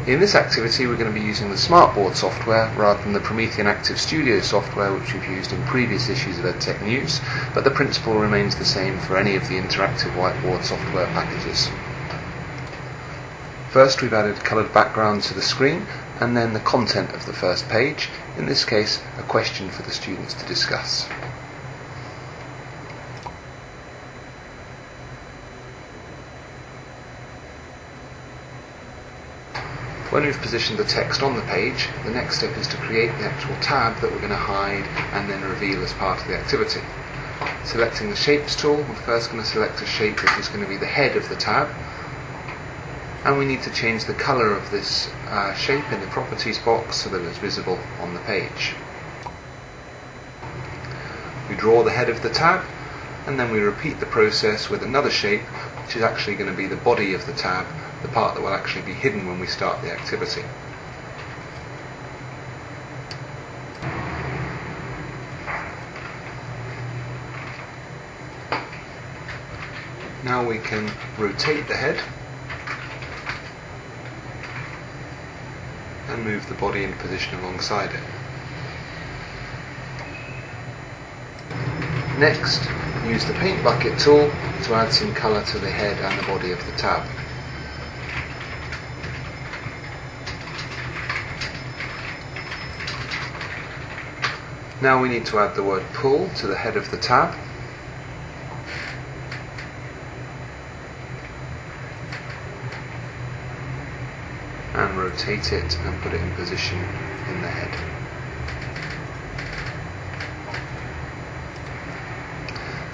In this activity we're going to be using the Smartboard software rather than the Promethean Active Studio software which we've used in previous issues of Edtech News, but the principle remains the same for any of the interactive whiteboard software packages. First we've added coloured background to the screen and then the content of the first page, in this case a question for the students to discuss. When we've positioned the text on the page, the next step is to create the actual tab that we're going to hide and then reveal as part of the activity. Selecting the Shapes tool, we're first going to select a shape which is going to be the head of the tab, and we need to change the colour of this shape in the Properties box so that it's visible on the page. We draw the head of the tab, and then we repeat the process with another shape which is actually going to be the body of the tab, the part that will actually be hidden when we start the activity. Now we can rotate the head and move the body in position alongside it. Next, use the paint bucket tool to add some colour to the head and the body of the tab. Now we need to add the word pull to the head of the tab. And rotate it and put it in position in the head.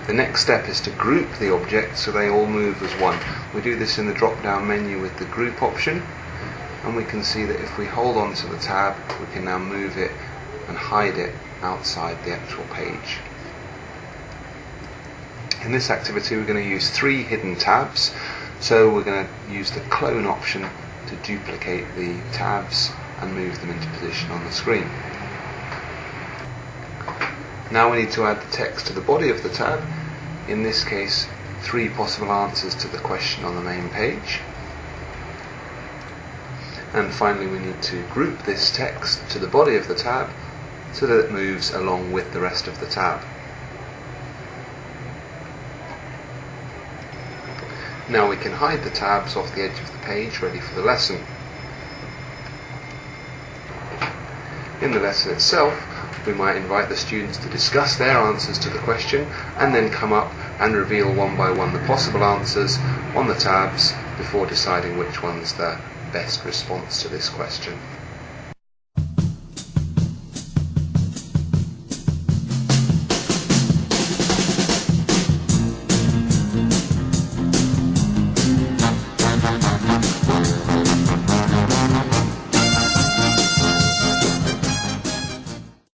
The next step is to group the objects so they all move as one. We do this in the drop down menu with the group option, and we can see that if we hold on to the tab we can now move it and hide it outside the actual page. In this activity we're going to use 3 hidden tabs, so we're going to use the clone option to duplicate the tabs and move them into position on the screen. Now we need to add the text to the body of the tab, in this case 3 possible answers to the question on the main page. And finally we need to group this text to the body of the tab so that it moves along with the rest of the tab. Now we can hide the tabs off the edge of the page ready for the lesson. In the lesson itself we might invite the students to discuss their answers to the question and then come up and reveal one by one the possible answers on the tabs before deciding which one's the best response to this question.